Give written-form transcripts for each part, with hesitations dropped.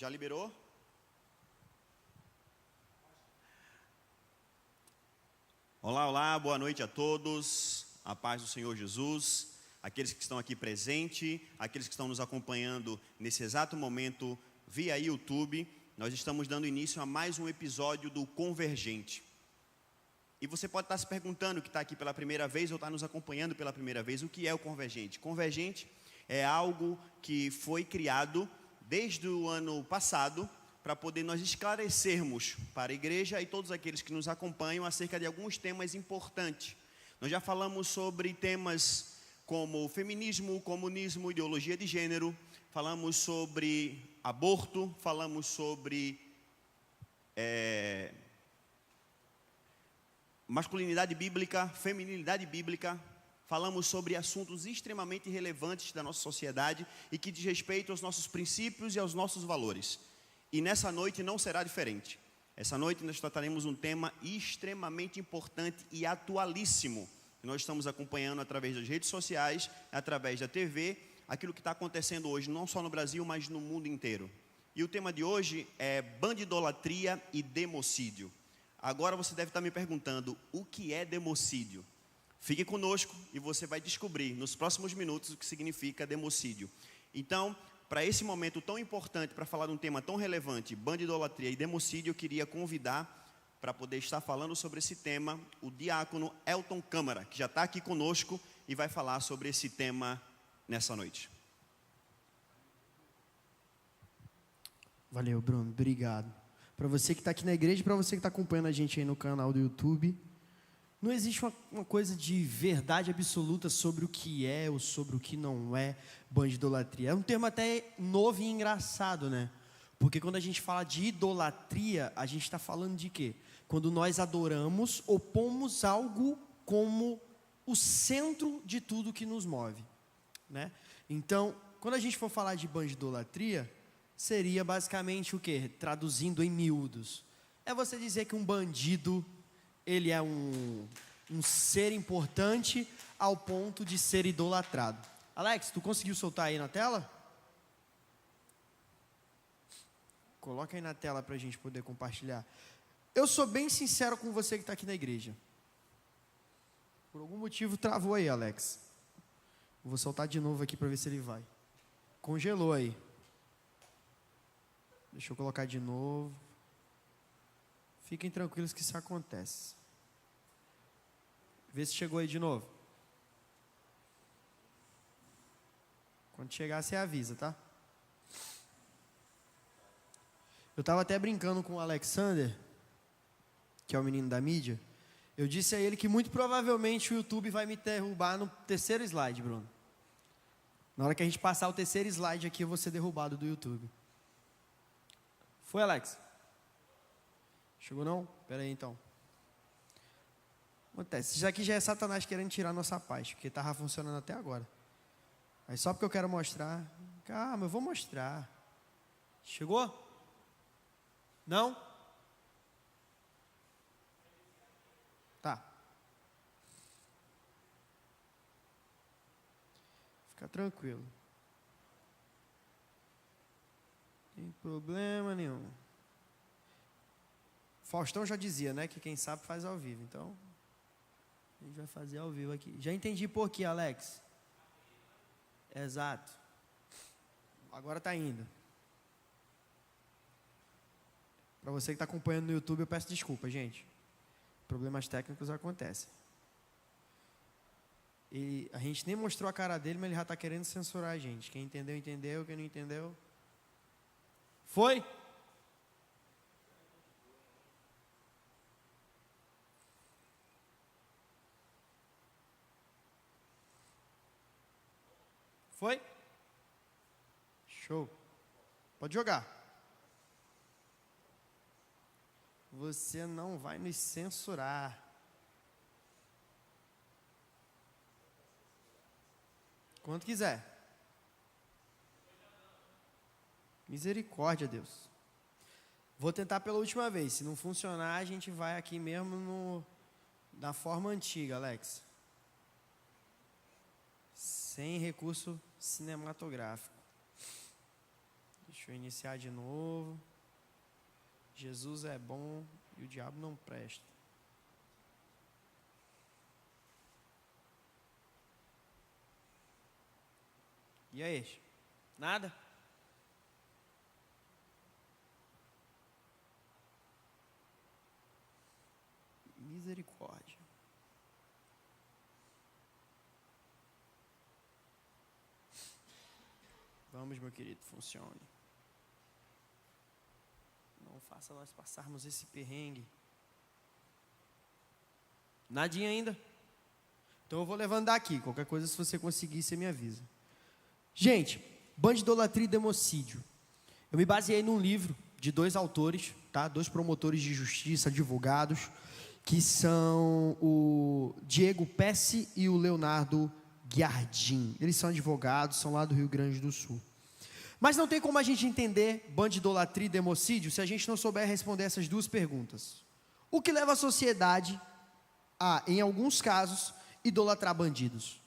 Já liberou? Olá, olá, boa noite a todos. A paz do Senhor Jesus. Aqueles que estão aqui presentes, aqueles que estão nos acompanhando nesse exato momento via YouTube. Nós estamos dando início a mais um episódio do Convergente. E você pode estar se perguntando, que está aqui pela primeira vez ou está nos acompanhando pela primeira vez, o que é o Convergente? Convergente é algo que foi criado desde o ano passado para poder nós esclarecermos para a igreja e todos aqueles que nos acompanham acerca de alguns temas importantes. Nós já falamos sobre temas como feminismo, comunismo, ideologia de gênero, falamos sobre aborto, falamos sobre masculinidade bíblica, feminilidade bíblica, falamos sobre assuntos extremamente relevantes da nossa sociedade e que diz respeito aos nossos princípios e aos nossos valores. E nessa noite não será diferente. Essa noite nós trataremos um tema extremamente importante e atualíssimo, que nós estamos acompanhando através das redes sociais, através da TV, aquilo que está acontecendo hoje, não só no Brasil, mas no mundo inteiro. E o tema de hoje é bandidolatria e democídio. Agora você deve estar me perguntando, o que é democídio? Fique conosco e você vai descobrir nos próximos minutos o que significa democídio. Então, para esse momento tão importante, para falar de um tema tão relevante, bandidolatria e democídio, eu queria convidar para poder estar falando sobre esse tema, o diácono Elton Câmara, que já está aqui conosco e vai falar sobre esse tema nessa noite. Valeu, Bruno, obrigado. Para você que está aqui na igreja e para você que está acompanhando a gente aí no canal do YouTube, não existe uma coisa de verdade absoluta sobre o que é ou sobre o que não é bandidolatria. É um termo até novo e engraçado, né? Porque quando a gente fala de idolatria, a gente está falando de quê? Quando nós adoramos ou pomos algo como o centro de tudo que nos move, né? Então, quando a gente for falar de bandidolatria, seria basicamente o quê? Traduzindo em miúdos. É você dizer que um bandido, ele é um ser importante ao ponto de ser idolatrado. Alex, tu conseguiu soltar aí na tela? Coloca aí na tela para a gente poder compartilhar. Eu sou bem sincero com você que está aqui na igreja. Por algum motivo travou aí, Alex. Vou soltar de novo aqui para ver se ele vai. Congelou aí. Deixa eu colocar de novo. Fiquem tranquilos que isso acontece. Vê se chegou aí de novo. Quando chegar, você avisa, tá? Eu estava até brincando com o Alexander, que é o menino da mídia. Eu disse a ele que muito provavelmente o YouTube vai me derrubar no terceiro slide, Bruno. Na hora que a gente passar o terceiro slide aqui, eu vou ser derrubado do YouTube. Foi, Alex? Chegou não? Espera aí então. Acontece, isso aqui já é Satanás querendo tirar nossa paz, porque estava funcionando até agora. Aí só porque eu quero mostrar. Calma, eu vou mostrar. Chegou? Não? Tá. Fica tranquilo. Não tem problema nenhum. Faustão já dizia, né, que quem sabe faz ao vivo. Então, a gente vai fazer ao vivo aqui. Já entendi por quê, Alex. Exato. Agora tá indo. Para você que está acompanhando no YouTube, eu peço desculpa, gente. Problemas técnicos acontecem. E a gente nem mostrou a cara dele, mas ele já está querendo censurar a gente. Quem entendeu, entendeu. Quem não entendeu... Foi? Foi? Show. Pode jogar. Você não vai nos censurar. Quanto quiser. Misericórdia, Deus. Vou tentar pela última vez. Se não funcionar, a gente vai aqui mesmo na forma antiga, Alex. Sem recurso cinematográfico. Deixa Deixa eu iniciar de novo. Jesus é bom e o diabo não presta. E aí? Nada? Misericórdia. Vamos, meu querido, funcione. Não faça nós passarmos esse perrengue. Nadinha ainda? Então eu vou levantar aqui. Qualquer coisa, se você conseguir, você me avisa. Gente, bandidolatria e democídio. Eu me baseei num livro de 2 autores, tá? 2 promotores de justiça, advogados, que são o Diego Pesce e o Leonardo Guiardin. Eles são advogados, são lá do Rio Grande do Sul. Mas não tem como a gente entender bandidolatria e democídio se a gente não souber responder essas 2 perguntas. O que leva a sociedade a, em alguns casos, idolatrar bandidos?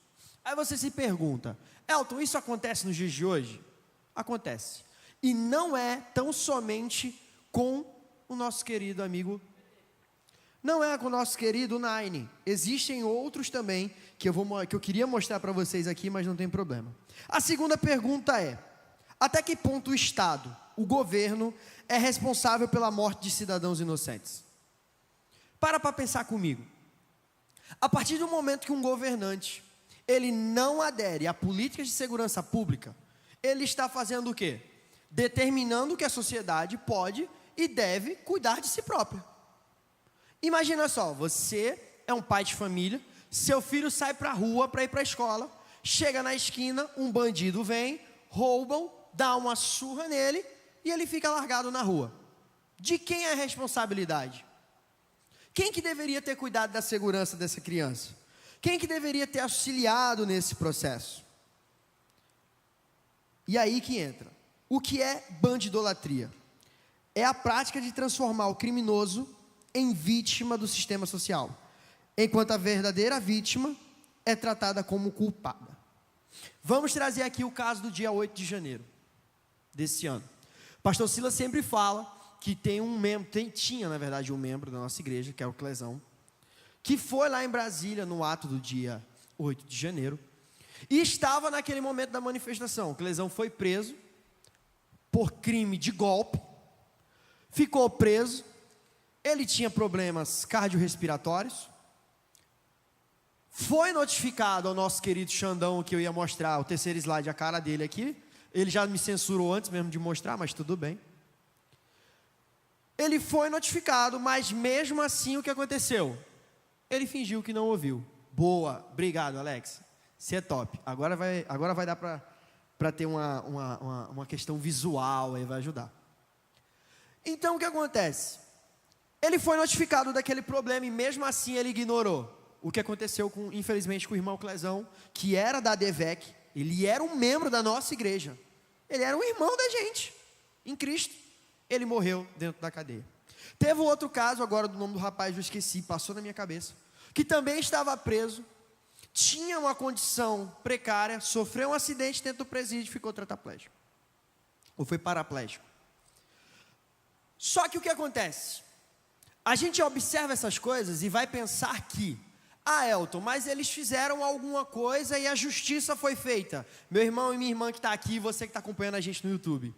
Aí você se pergunta, Elton, isso acontece nos dias de hoje? Acontece. E não é tão somente com o nosso querido amigo, não é com o nosso querido Nine. Existem outros também que eu queria mostrar para vocês aqui, mas não tem problema. A segunda pergunta é, até que ponto o Estado, o governo, é responsável pela morte de cidadãos inocentes? Para pensar comigo. A partir do momento que um governante, ele não adere a políticas de segurança pública, ele está fazendo o quê? Determinando que a sociedade pode e deve cuidar de si própria. Imagina só, você é um pai de família, seu filho sai para a rua para ir para a escola, chega na esquina, um bandido vem, roubam, dá uma surra nele e ele fica largado na rua. De quem é a responsabilidade? Quem que deveria ter cuidado da segurança dessa criança? Quem que deveria ter auxiliado nesse processo? E aí que entra. O que é bandidolatria? É a prática de transformar o criminoso em vítima do sistema social, enquanto a verdadeira vítima é tratada como culpada. Vamos trazer aqui o caso do dia 8 de janeiro desse ano. Pastor Silas sempre fala que tem um membro, tinha na verdade um membro da nossa igreja, que é o Clezão, que foi lá em Brasília no ato do dia 8 de janeiro, e estava naquele momento da manifestação. O Clezão foi preso por crime de golpe, ficou preso, ele tinha problemas cardiorrespiratórios, foi notificado ao nosso querido Xandão, que eu ia mostrar o terceiro slide, a cara dele aqui, ele já me censurou antes mesmo de mostrar, mas tudo bem. Ele foi notificado, mas mesmo assim o que aconteceu? Ele fingiu que não ouviu. Boa, obrigado Alex, você é top, agora vai dar para ter uma questão visual, aí vai ajudar. Então o que acontece? Ele foi notificado daquele problema e mesmo assim ele ignorou. O que aconteceu, infelizmente, com o irmão Clezão, que era da ADVEC, ele era um membro da nossa igreja, ele era um irmão da gente, em Cristo, ele morreu dentro da cadeia. Teve um outro caso, agora do nome do rapaz eu esqueci, passou na minha cabeça, que também estava preso, tinha uma condição precária, sofreu um acidente dentro do presídio e ficou tetraplégico, ou foi paraplégico. Só que o que acontece? A gente observa essas coisas e vai pensar que, Elton, mas eles fizeram alguma coisa e a justiça foi feita. Meu irmão e minha irmã que está aqui, você que está acompanhando a gente no YouTube,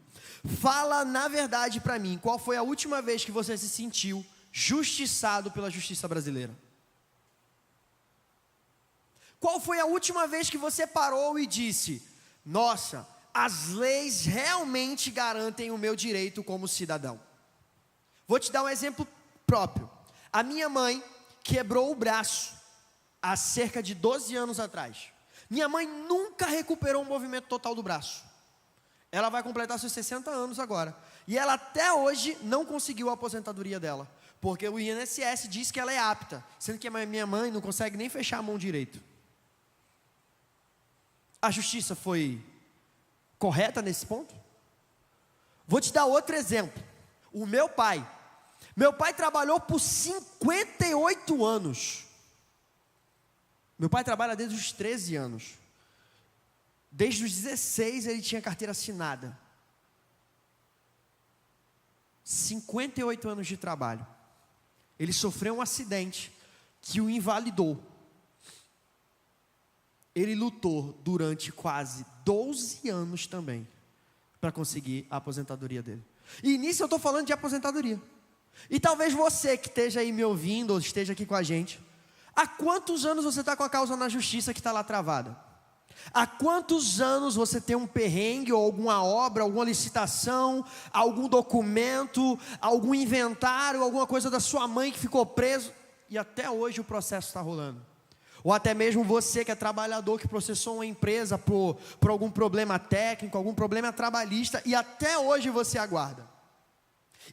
fala na verdade para mim, qual foi a última vez que você se sentiu justiçado pela justiça brasileira? Qual foi a última vez que você parou e disse, nossa, as leis realmente garantem o meu direito como cidadão? Vou te dar um exemplo próprio. A minha mãe quebrou o braço há cerca de 12 anos atrás. Minha mãe nunca recuperou o movimento total do braço. Ela vai completar seus 60 anos agora. E ela até hoje não conseguiu a aposentadoria dela. Porque o INSS diz que ela é apta. Sendo que a minha mãe não consegue nem fechar a mão direito. A justiça foi correta nesse ponto? Vou te dar outro exemplo. O meu pai. Meu pai trabalhou por 58 anos. Meu pai trabalha desde os 13 anos. Desde os 16 ele tinha carteira assinada. 58 anos de trabalho. Ele sofreu um acidente que o invalidou. Ele lutou durante quase 12 anos também para conseguir a aposentadoria dele. E nisso eu estou falando de aposentadoria. E talvez você que esteja aí me ouvindo, ou esteja aqui com a gente, há quantos anos você está com a causa na justiça que está lá travada? Há quantos anos você tem um perrengue, ou alguma obra, alguma licitação, algum documento, algum inventário, alguma coisa da sua mãe que ficou preso, e até hoje o processo está rolando? Ou até mesmo você que é trabalhador, que processou uma empresa por algum problema técnico, algum problema trabalhista, e até hoje você aguarda.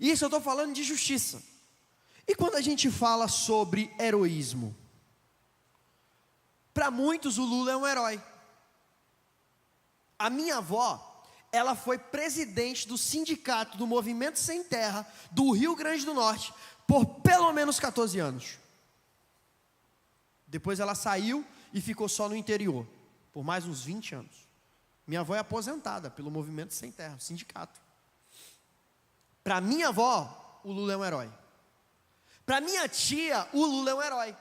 Isso eu estou falando de justiça. E quando a gente fala sobre heroísmo? Para muitos o Lula é um herói. A minha avó, ela foi presidente do sindicato do Movimento Sem Terra do Rio Grande do Norte por pelo menos 14 anos. Depois ela saiu e ficou só no interior, por mais uns 20 anos. Minha avó é aposentada pelo Movimento Sem Terra, sindicato. Para minha avó, o Lula é um herói. Para minha tia, o Lula é um herói.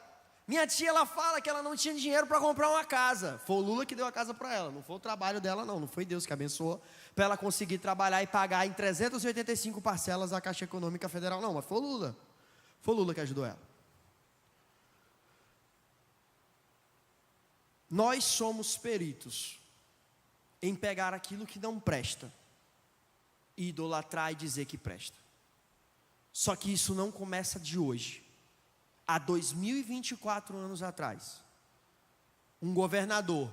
Minha tia, ela fala que ela não tinha dinheiro para comprar uma casa. Foi o Lula que deu a casa para ela, não foi o trabalho dela não foi Deus que abençoou para ela conseguir trabalhar e pagar em 385 parcelas a Caixa Econômica Federal, não, mas foi o Lula. Foi o Lula que ajudou ela. Nós somos peritos em pegar aquilo que não presta e idolatrar e dizer que presta. Só que isso não começa de hoje. Há 2024 anos atrás, um governador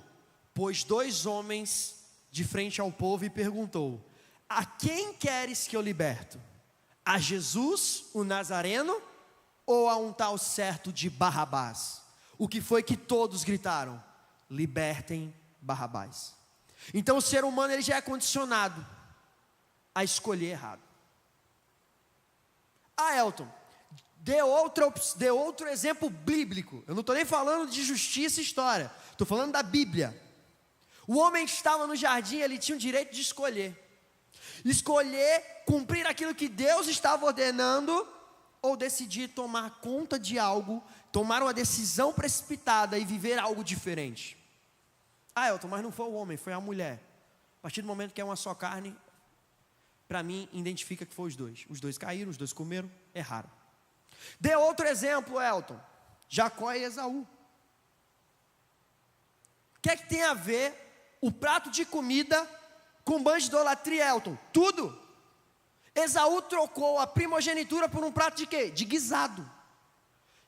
pôs 2 homens de frente ao povo e perguntou: a quem queres que eu liberto? A Jesus, o Nazareno, ou a um tal certo de Barrabás? O que foi que todos gritaram? Libertem Barrabás. Então o ser humano ele já é condicionado a escolher errado. Elton, dê outro exemplo bíblico. Eu não estou nem falando de justiça e história, estou falando da Bíblia. O homem que estava no jardim, ele tinha o direito de escolher cumprir aquilo que Deus estava ordenando, ou decidir tomar conta de algo, tomar uma decisão precipitada e viver algo diferente. Elton, mas não foi o homem, foi a mulher. A partir do momento que é uma só carne, para mim, identifica que foi os dois. Os dois caíram, os dois comeram, erraram. Dê outro exemplo, Elton. Jacó e Esaú. O que é que tem a ver o prato de comida com banho de idolatria, Elton? Tudo. Esaú trocou a primogenitura por um prato de quê? De guisado.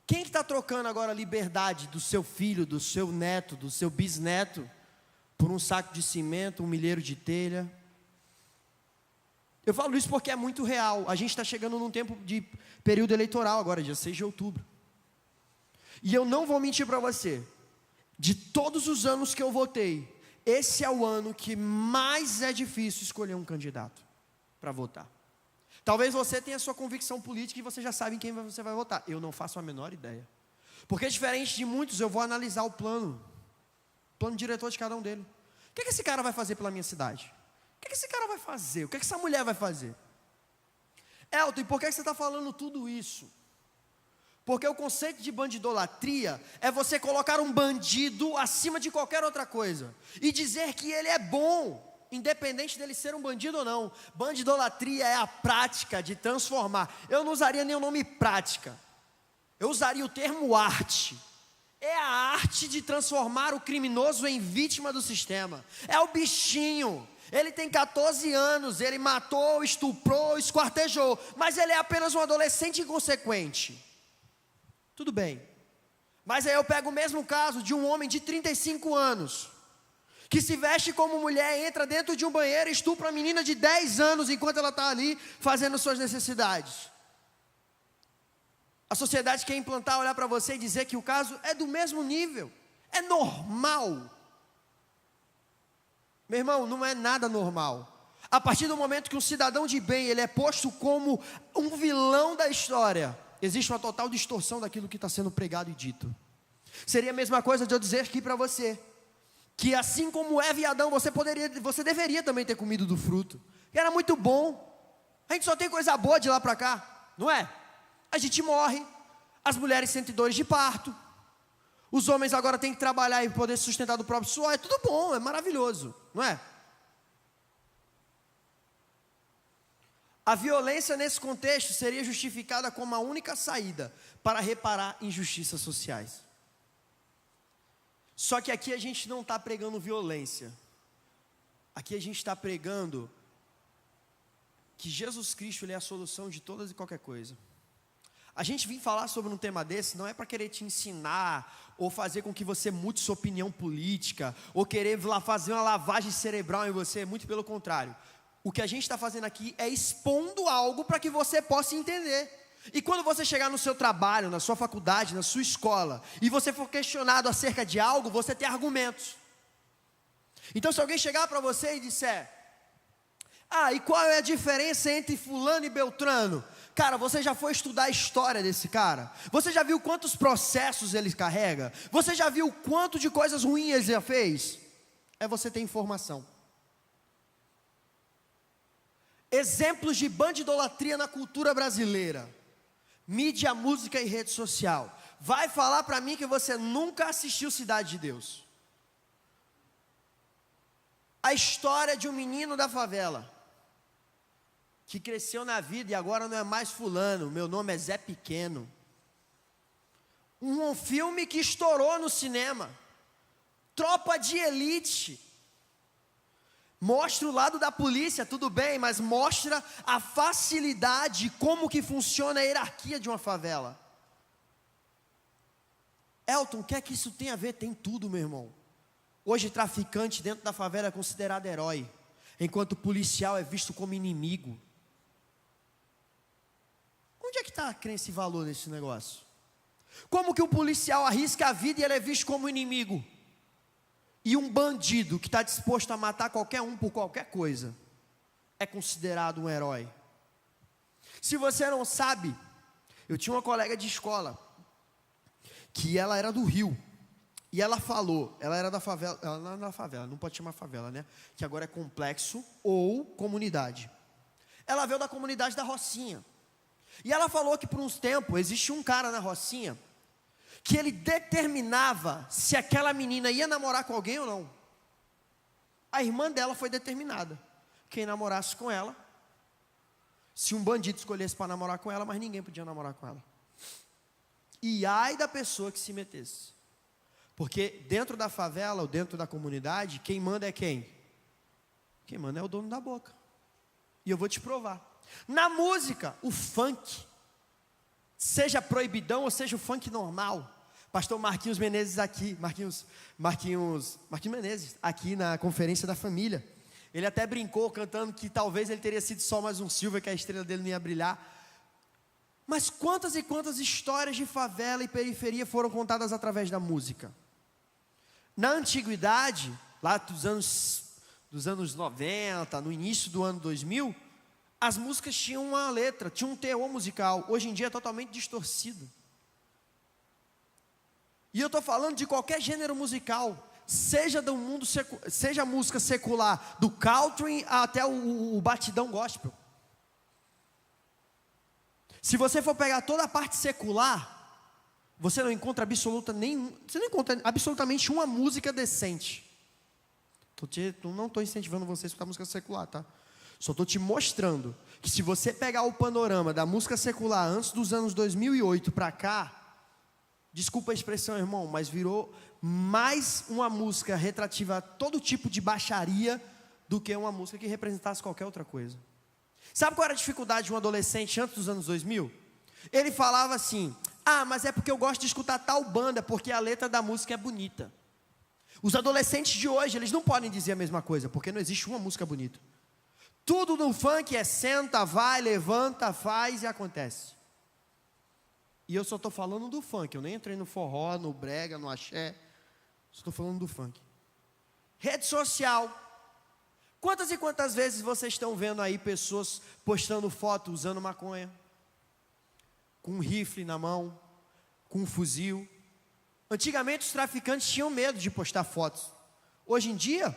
Quem que está trocando agora a liberdade do seu filho, do seu neto, do seu bisneto, por um saco de cimento, um milheiro de telha? Eu falo isso porque é muito real. A gente está chegando num tempo de período eleitoral agora, dia 6 de outubro. E eu não vou mentir para você. De todos os anos que eu votei, esse é o ano que mais é difícil escolher um candidato para votar. Talvez você tenha a sua convicção política e você já sabe em quem você vai votar. Eu não faço a menor ideia. Porque diferente de muitos, eu vou analisar o plano diretor de cada um deles. O que esse cara vai fazer pela minha cidade? O que esse cara vai fazer? O que essa mulher vai fazer? Elton, e por que você está falando tudo isso? Porque o conceito de bandidolatria é você colocar um bandido acima de qualquer outra coisa e dizer que ele é bom, independente dele ser um bandido ou não. Bandidolatria é a prática de transformar. Eu não usaria nem o nome prática, eu usaria o termo arte. É a arte de transformar o criminoso em vítima do sistema. É o bichinho. Ele tem 14 anos, ele matou, estuprou, esquartejou, mas ele é apenas um adolescente inconsequente. Tudo bem. Mas aí eu pego o mesmo caso de um homem de 35 anos, que se veste como mulher, entra dentro de um banheiro e estupra uma menina de 10 anos enquanto ela está ali fazendo suas necessidades. A sociedade quer implantar, olhar para você e dizer que o caso é do mesmo nível, é normal. Meu irmão, não é nada normal. A partir do momento que um cidadão de bem, ele é posto como um vilão da história, existe uma total distorção daquilo que está sendo pregado e dito. Seria a mesma coisa de eu dizer aqui para você, que assim como Eva e Adão, você deveria também ter comido do fruto, que era muito bom. A gente só tem coisa boa de lá para cá, não é? A gente morre, as mulheres sentem dores de parto, os homens agora têm que trabalhar e poder se sustentar do próprio suor, é tudo bom, é maravilhoso, não é? A violência nesse contexto seria justificada como a única saída para reparar injustiças sociais. Só que aqui a gente não está pregando violência. Aqui a gente está pregando que Jesus Cristo ele é a solução de todas e qualquer coisa. A gente vir falar sobre um tema desse não é para querer te ensinar ou fazer com que você mude sua opinião política ou querer fazer uma lavagem cerebral em você, muito pelo contrário. O que a gente está fazendo aqui é expondo algo para que você possa entender. E quando você chegar no seu trabalho, na sua faculdade, na sua escola, e você for questionado acerca de algo, você tem argumentos. Então se alguém chegar para você e disser, e qual é a diferença entre fulano e beltrano? Cara, você já foi estudar a história desse cara? Você já viu quantos processos ele carrega? Você já viu quanto de coisas ruins ele já fez? É você ter informação. Exemplos de bandidolatria na cultura brasileira. Mídia, música e rede social. Vai falar para mim que você nunca assistiu Cidade de Deus. A história de um menino da favela, que cresceu na vida e agora não é mais fulano, meu nome é Zé Pequeno. Um filme que estourou no cinema. Tropa de Elite. Mostra o lado da polícia, tudo bem, mas mostra a facilidade, como que funciona a hierarquia de uma favela. Elton, o que é que isso tem a ver? Tem tudo, meu irmão. Hoje traficante dentro da favela é considerado herói, enquanto policial é visto como inimigo. Onde é que está a crença e valor nesse negócio? Como que um policial arrisca a vida e ele é visto como inimigo? E um bandido que está disposto a matar qualquer um por qualquer coisa é considerado um herói. Se você não sabe, eu tinha uma colega de escola que ela era do Rio. E ela falou, ela era da favela, ela não era da favela, não pode chamar favela, né? Que agora é complexo ou comunidade. Ela veio da comunidade da Rocinha. E ela falou que por uns tempos existia um cara na Rocinha que ele determinava se aquela menina ia namorar com alguém ou não. A irmã dela foi determinada. Quem namorasse com ela, se um bandido escolhesse para namorar com ela, mas ninguém podia namorar com ela. E ai da pessoa que se metesse. Porque dentro da favela ou dentro da comunidade, quem manda é quem? Quem manda é o dono da boca. E eu vou te provar. Na música, o funk, seja proibidão ou seja o funk normal. Pastor Marquinhos Menezes aqui, Marquinhos Menezes, aqui na Conferência da Família. Ele até brincou cantando que talvez ele teria sido só mais um Silva, que a estrela dele não ia brilhar. Mas quantas e quantas histórias de favela e periferia foram contadas através da música? Na antiguidade, lá dos anos 90, no início do ano 2000, as músicas tinham uma letra, tinham um teor musical. Hoje em dia é totalmente distorcido. E eu estou falando de qualquer gênero musical, seja do mundo seja a música secular, do country até o batidão gospel. Se você for pegar toda a parte secular, você não encontra absolutamente uma música decente. Não estou incentivando você a escutar música secular, tá? Só estou te mostrando que se você pegar o panorama da música secular antes dos anos 2008 para cá, desculpa a expressão, irmão, mas virou mais uma música retrativa a todo tipo de baixaria do que uma música que representasse qualquer outra coisa. Sabe qual era a dificuldade de um adolescente antes dos anos 2000? Ele falava assim, mas é porque eu gosto de escutar tal banda, porque a letra da música é bonita. Os adolescentes de hoje, eles não podem dizer a mesma coisa, porque não existe uma música bonita. Tudo no funk é senta, vai, levanta, faz e acontece. E eu só estou falando do funk, eu nem entrei no forró, no brega, no axé, só estou falando do funk. Rede social. Quantas e quantas vezes vocês estão vendo aí pessoas postando foto usando maconha? Com um rifle na mão, com um fuzil. Antigamente os traficantes tinham medo de postar fotos. Hoje em dia,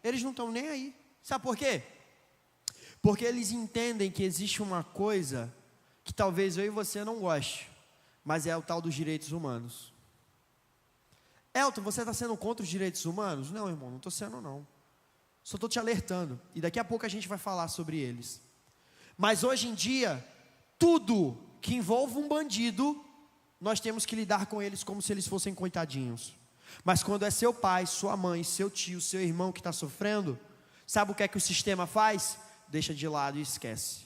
eles não estão nem aí. Sabe por quê? Porque eles entendem que existe uma coisa que talvez eu e você não goste, mas é o tal dos direitos humanos. Elton, você está sendo contra os direitos humanos? Não, irmão, não estou sendo não. Só estou te alertando, e daqui a pouco a gente vai falar sobre eles. Mas hoje em dia, tudo que envolve um bandido, nós temos que lidar com eles como se eles fossem coitadinhos. Mas quando é seu pai, sua mãe, seu tio, seu irmão que está sofrendo, sabe o que é que o sistema faz? Deixa de lado e esquece.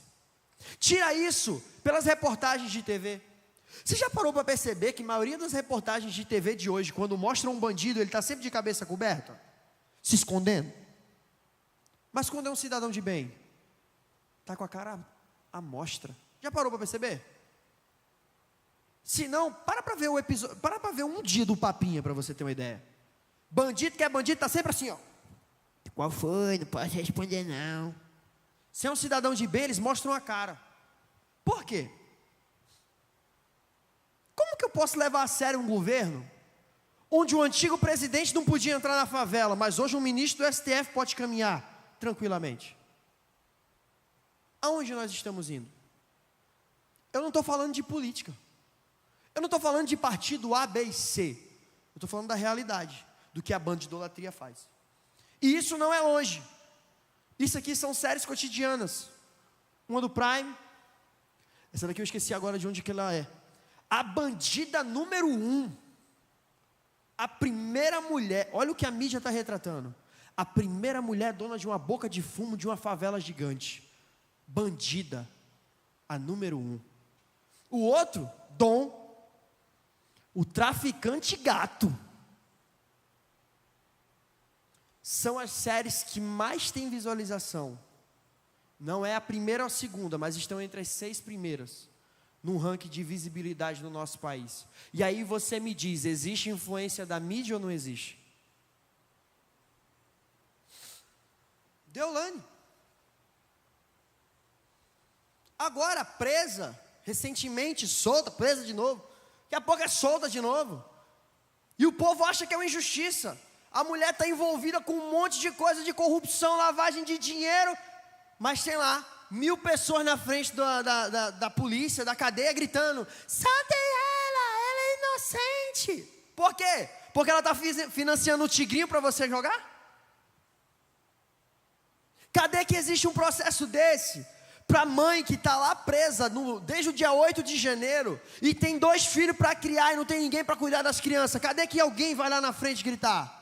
Tira isso pelas reportagens de TV. Você já parou para perceber que a maioria das reportagens de TV de hoje, quando mostra um bandido, ele está sempre de cabeça coberta? Se escondendo? Mas quando é um cidadão de bem, está com a cara à mostra. Já parou para perceber? Se não, para ver o episódio, para ver um dia do Papinha, para você ter uma ideia. Bandido que é bandido, está sempre assim, ó. Qual foi? Não posso responder não. Se é um cidadão de bem, eles mostram a cara. Por quê? Como que eu posso levar a sério um governo onde o antigo presidente não podia entrar na favela, mas hoje um ministro do STF pode caminhar tranquilamente? Aonde nós estamos indo? Eu não estou falando de política. Eu não estou falando de partido A, B e C. Eu estou falando da realidade, do que a bandidolatria faz. E isso não é longe. Isso aqui são séries cotidianas. Uma do Prime. Essa daqui eu esqueci agora de onde que ela é. A bandida número 1. A primeira mulher. Olha o que a mídia está retratando. A primeira mulher dona de uma boca de fumo de uma favela gigante. Bandida. A número 1. O outro, Dom. O traficante gato. São as séries que mais têm visualização. Não é a primeira ou a segunda, mas estão entre as 6 primeiras no ranking de visibilidade no nosso país. E aí você me diz, existe influência da mídia ou não existe? Deolane. Agora presa, recentemente solta, presa de novo. Daqui a pouco é solta de novo. E o povo acha que é uma injustiça. A mulher está envolvida com um monte de coisa de corrupção, lavagem de dinheiro. Mas tem lá, 1000 pessoas na frente da polícia, da cadeia, gritando: soltem ela é inocente. Por quê? Porque ela está financiando o tigrinho para você jogar? Cadê que existe um processo desse? Para a mãe que está lá presa desde o dia 8 de janeiro e tem 2 filhos para criar e não tem ninguém para cuidar das crianças. Cadê que alguém vai lá na frente gritar?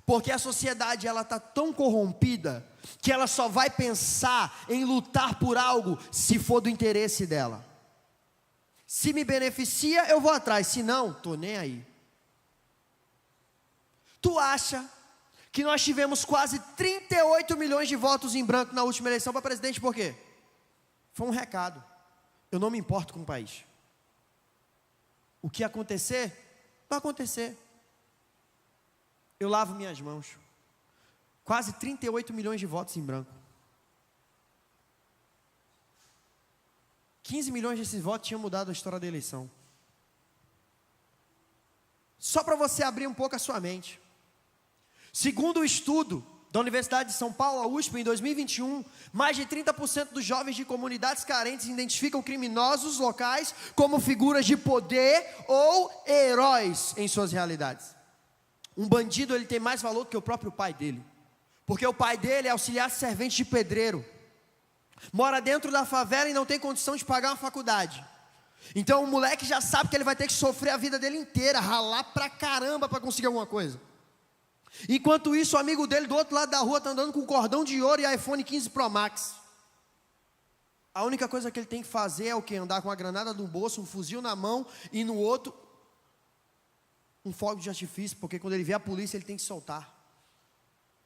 Porque a sociedade ela está tão corrompida que ela só vai pensar em lutar por algo se for do interesse dela. Se me beneficia, eu vou atrás. Se não, estou nem aí. Tu acha que nós tivemos quase 38 milhões de votos em branco na última eleição para presidente por quê? Foi um recado. Eu não me importo com o país. O que acontecer, vai acontecer. Eu lavo minhas mãos. Quase 38 milhões de votos em branco. 15 milhões desses votos tinham mudado a história da eleição. Só para você abrir um pouco a sua mente. Segundo o estudo da Universidade de São Paulo, a USP, em 2021, mais de 30% dos jovens de comunidades carentes identificam criminosos locais como figuras de poder ou heróis em suas realidades. Um bandido, ele tem mais valor do que o próprio pai dele. Porque o pai dele é auxiliar servente de pedreiro. Mora dentro da favela e não tem condição de pagar uma faculdade. Então o moleque já sabe que ele vai ter que sofrer a vida dele inteira, ralar pra caramba para conseguir alguma coisa. Enquanto isso, o amigo dele do outro lado da rua está andando com um cordão de ouro e iPhone 15 Pro Max. A única coisa que ele tem que fazer é o quê? Andar com uma granada no bolso, um fuzil na mão e no outro um fogo de artifício, porque quando ele vê a polícia ele tem que soltar.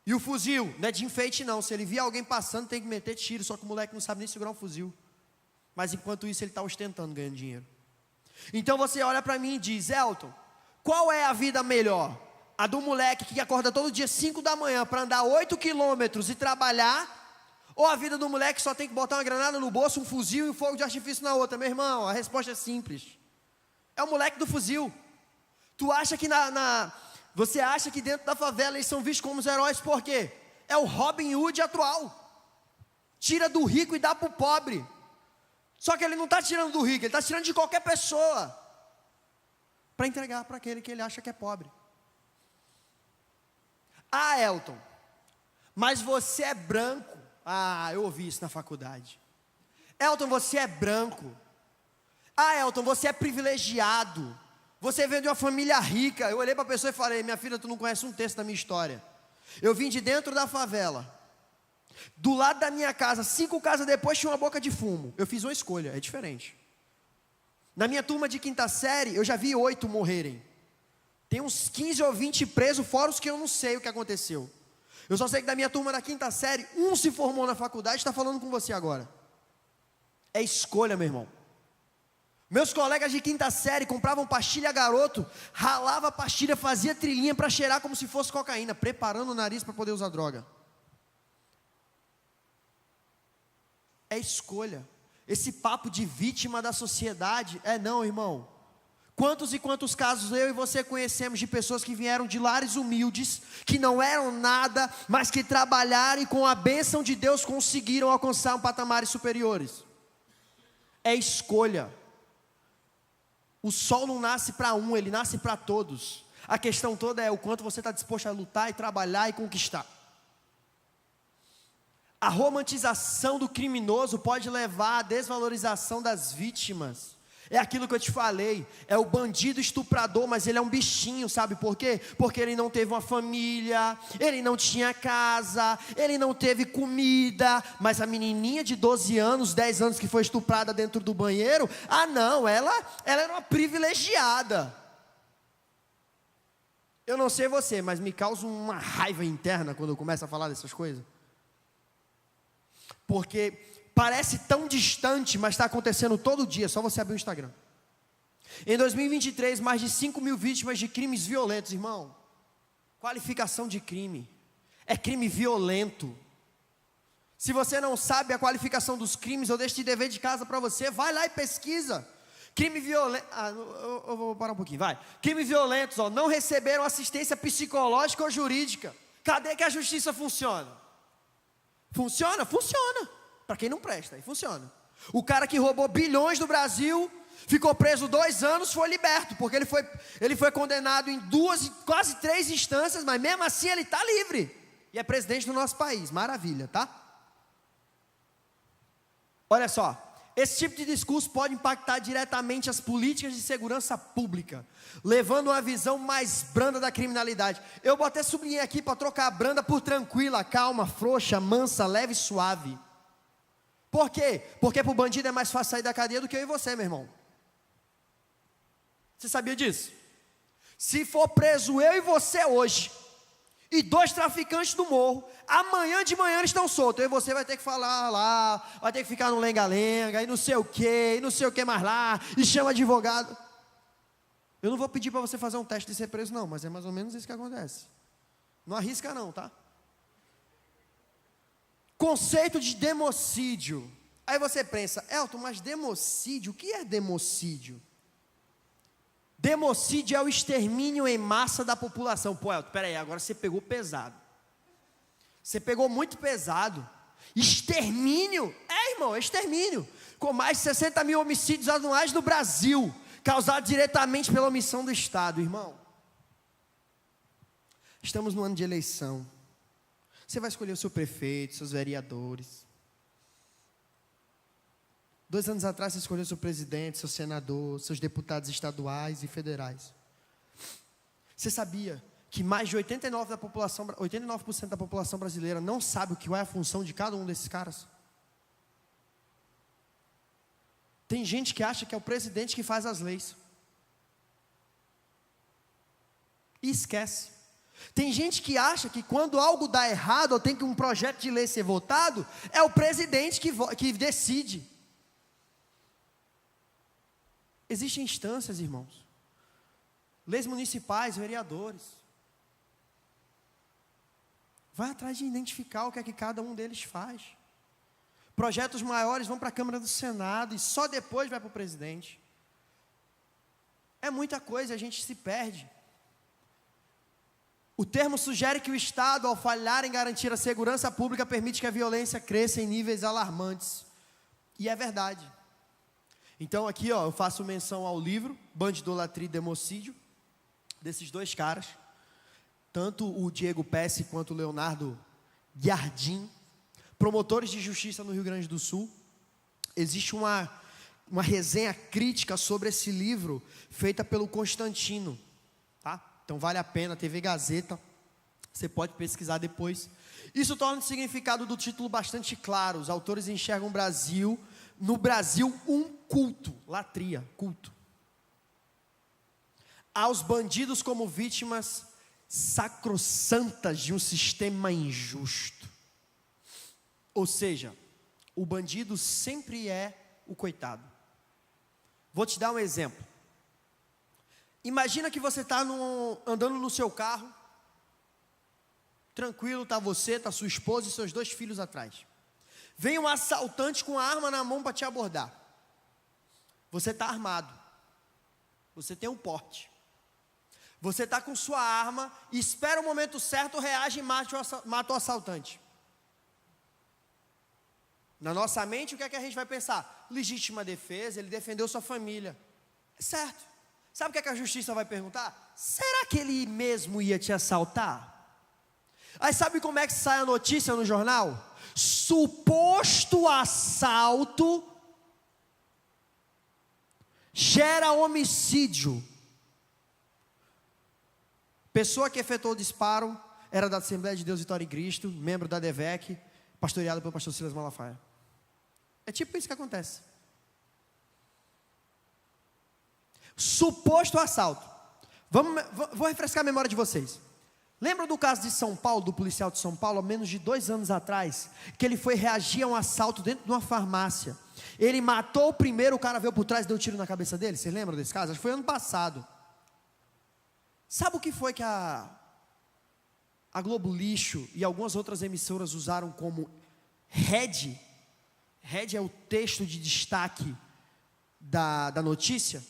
E o fuzil, não é de enfeite não, se ele vê alguém passando tem que meter tiro, só que o moleque não sabe nem segurar um fuzil. Mas enquanto isso ele está ostentando, ganhando dinheiro. Então você olha para mim e diz: Elton, qual é a vida melhor? A do moleque que acorda todo dia 5 da manhã para andar 8 quilômetros e trabalhar? Ou a vida do moleque que só tem que botar uma granada no bolso, um fuzil e um fogo de artifício na outra? Meu irmão, a resposta é simples. É o moleque do fuzil. Tu acha que você acha que dentro da favela eles são vistos como os heróis por quê? É o Robin Hood atual. tira do rico e dá para o pobre. Só que ele não está tirando do rico, ele está tirando de qualquer pessoa, para entregar para aquele que ele acha que é pobre. Ah, Elton, mas você é branco. Ah, eu ouvi isso na faculdade. Elton, você é branco. Ah, Elton, você é privilegiado. Você vem de uma família rica. Eu olhei para a pessoa e falei: minha filha, tu não conhece um terço da minha história. Eu vim de dentro da favela. Do lado da minha casa, 5 casas depois, tinha uma boca de fumo. Eu fiz uma escolha, é diferente. Na minha turma de quinta série, eu já vi 8 morrerem. Tem uns 15 ou 20 presos, fora os que eu não sei o que aconteceu. Eu só sei que da minha turma da quinta série, um se formou na faculdade e está falando com você agora. É escolha, meu irmão. Meus colegas de quinta série compravam pastilha garoto, ralava a pastilha, fazia trilhinha para cheirar como se fosse cocaína, preparando o nariz para poder usar droga. É escolha. Esse papo de vítima da sociedade, não, irmão. Quantos e quantos casos eu e você conhecemos de pessoas que vieram de lares humildes, que não eram nada, mas que trabalharam e com a bênção de Deus conseguiram alcançar patamares superiores. É escolha. O sol não nasce para um, ele nasce para todos. A questão toda é o quanto você está disposto a lutar e trabalhar e conquistar. A romantização do criminoso pode levar à desvalorização das vítimas. É aquilo que eu te falei, é o bandido estuprador, mas ele é um bichinho, sabe por quê? Porque ele não teve uma família, ele não tinha casa, ele não teve comida, mas a menininha de 12 anos, 10 anos que foi estuprada dentro do banheiro, não, ela era uma privilegiada. Eu não sei você, mas me causa uma raiva interna quando eu começo a falar dessas coisas. Porque parece tão distante, mas está acontecendo todo dia, só você abrir o Instagram. Em 2023, mais de 5 mil vítimas de crimes violentos, irmão. Qualificação de crime, é crime violento. Se você não sabe a qualificação dos crimes, eu deixo de dever de casa para você, vai lá e pesquisa. Crime violento, eu vou parar um pouquinho, vai. Crimes violentos, não receberam assistência psicológica ou jurídica. Cadê que a justiça funciona? Funciona? Funciona. Para quem não presta, aí funciona. O cara que roubou bilhões do Brasil, ficou preso 2 anos, foi liberto, porque ele foi condenado em 2, quase 3 instâncias, mas mesmo assim ele está livre. E é presidente do nosso país, maravilha, tá? Olha só, esse tipo de discurso pode impactar diretamente as políticas de segurança pública, levando uma visão mais branda da criminalidade. Eu até sublinhei aqui para trocar branda por tranquila, calma, frouxa, mansa, leve e suave. Por quê? Porque para o bandido é mais fácil sair da cadeia do que eu e você, meu irmão. Você sabia disso? Se for preso eu e você hoje, e 2 traficantes do morro, amanhã de manhã eles estão soltos, eu e você vai ter que falar lá, vai ter que ficar no lenga-lenga, e não sei o que mais lá, e chama advogado. Eu não vou pedir para você fazer um teste de ser preso não, mas é mais ou menos isso que acontece. Não arrisca não, tá? Conceito de democídio. Aí você pensa, Elton, mas democídio, o que é democídio? Democídio é o extermínio em massa da população. Pô, Elton, peraí, agora você pegou pesado. Você pegou muito pesado. Extermínio? Irmão, é extermínio. Com mais de 60 mil homicídios anuais no Brasil, causados diretamente pela omissão do Estado, irmão. Estamos no ano de eleição. Você vai escolher o seu prefeito, seus vereadores. 2 anos atrás você escolheu seu presidente, seu senador, seus deputados estaduais e federais. Você sabia que mais de 89% da população brasileira não sabe o que é a função de cada um desses caras? Tem gente que acha que é o presidente que faz as leis. E esquece. Tem gente que acha que quando algo dá errado, ou tem que um projeto de lei ser votado, é o presidente que decide. Existem instâncias, irmãos. Leis municipais, vereadores. Vai atrás de identificar o que é que cada um deles faz. Projetos maiores vão para a Câmara do Senado e só depois vai para o presidente. É muita coisa, a gente se perde. O termo sugere que o Estado, ao falhar em garantir a segurança pública, permite que a violência cresça em níveis alarmantes. E é verdade. Então aqui, eu faço menção ao livro Bandidolatria e Democídio, desses dois caras, tanto o Diego Pesce quanto o Leonardo Jardim, promotores de justiça no Rio Grande do Sul. Existe uma resenha crítica sobre esse livro, feita pelo Constantino, tá? Então vale a pena, TV Gazeta, você pode pesquisar depois. Isso torna o significado do título bastante claro. Os autores enxergam no Brasil, um culto, latria, culto, aos bandidos como vítimas sacrossantas de um sistema injusto. Ou seja, o bandido sempre é o coitado. Vou te dar um exemplo. Imagina que você está andando no seu carro, tranquilo, está você, está sua esposa e seus 2 filhos atrás. Vem um assaltante com a arma na mão para te abordar. Você está armado. Você tem um porte. Você está com sua arma, espera o momento certo, reage e mata o assaltante. Na nossa mente, o que é que a gente vai pensar? Legítima defesa, ele defendeu sua família. É certo. Sabe o que é que a justiça vai perguntar? Será que ele mesmo ia te assaltar? Aí sabe como é que sai a notícia no jornal? Suposto assalto gera homicídio. Pessoa que efetuou o disparo era da Assembleia de Deus Vitória em Cristo, membro da DEVEC, pastoreado pelo pastor Silas Malafaia. É tipo isso que acontece. Suposto assalto. Vou refrescar a memória de vocês. Lembram do caso de São Paulo, do policial de São Paulo, há menos de 2 anos atrás, que ele foi reagir a um assalto dentro de uma farmácia. Ele matou o primeiro, o cara veio por trás e deu um tiro na cabeça dele. Vocês lembram desse caso? Acho que foi ano passado. Sabe o que foi que a Globo Lixo e algumas outras emissoras usaram como head? Head é o texto de destaque da notícia.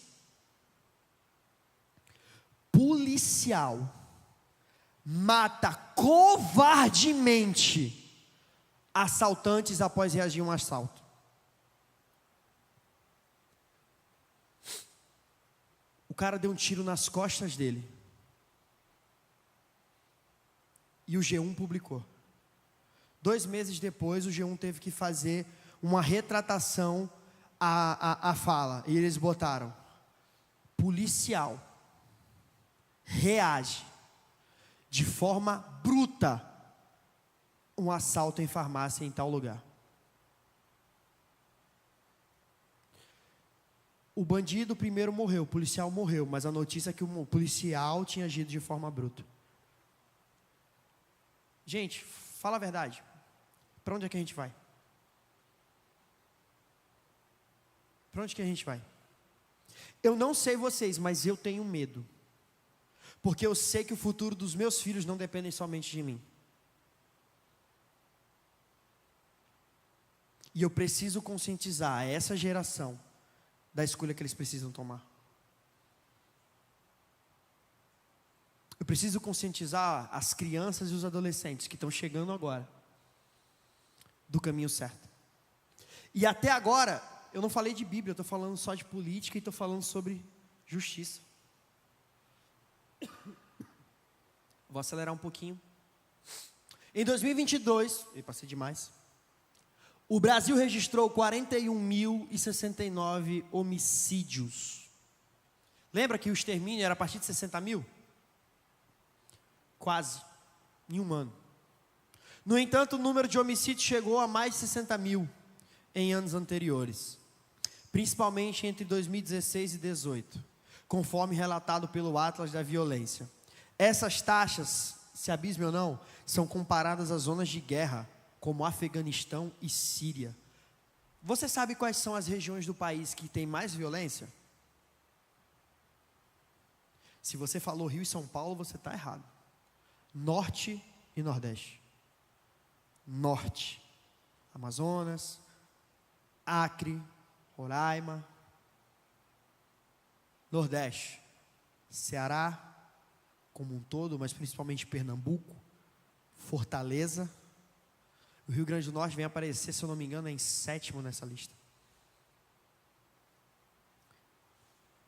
Policial mata covardemente assaltantes após reagir a um assalto. O cara deu um tiro nas costas dele. E o G1 publicou. 2 meses depois, o G1 teve que fazer uma retratação à fala. E eles botaram: policial reage de forma bruta um assalto em farmácia em tal lugar. O bandido primeiro morreu, o policial morreu, mas a notícia é que o policial tinha agido de forma bruta. Gente, fala a verdade. Para onde é que a gente vai? Para onde que a gente vai? Eu não sei vocês, mas eu tenho medo. Porque eu sei que o futuro dos meus filhos não depende somente de mim. E eu preciso conscientizar essa geração da escolha que eles precisam tomar. Eu preciso conscientizar as crianças e os adolescentes que estão chegando agora do caminho certo. E até agora, eu não falei de Bíblia, eu estou falando só de política e estou falando sobre justiça. Vou acelerar um pouquinho. Em 2022, eu passei demais. O Brasil registrou 41.069 homicídios. Lembra que o extermínio era a partir de 60 mil? Quase, em um ano. No entanto, o número de homicídios chegou a mais de 60 mil em anos anteriores, principalmente entre 2016 e 2018, conforme relatado pelo Atlas da Violência. Essas taxas, se abisme ou não, são comparadas a zonas de guerra, como Afeganistão e Síria. Você sabe quais são as regiões do país que tem mais violência? Se você falou Rio e São Paulo, você está errado. Norte e Nordeste. Norte, Amazonas, Acre, Roraima. Nordeste, Ceará, como um todo, mas principalmente Pernambuco, Fortaleza. O Rio Grande do Norte vem aparecer, se eu não me engano, em 7º nessa lista.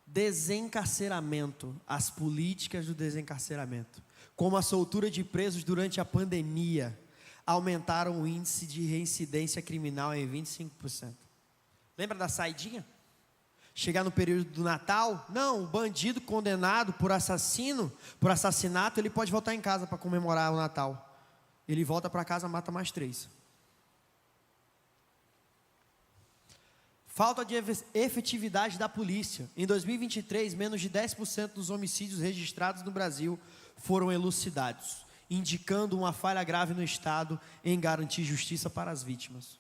Desencarceramento, as políticas do desencarceramento, como a soltura de presos durante a pandemia, aumentaram o índice de reincidência criminal em 25%. Lembra da saidinha? Chegar no período do Natal, não, o bandido condenado por assassinato, ele pode voltar em casa para comemorar o Natal. Ele volta para casa, mata mais 3. Falta de efetividade da polícia. Em 2023, menos de 10% dos homicídios registrados no Brasil foram elucidados, indicando uma falha grave no Estado em garantir justiça para as vítimas.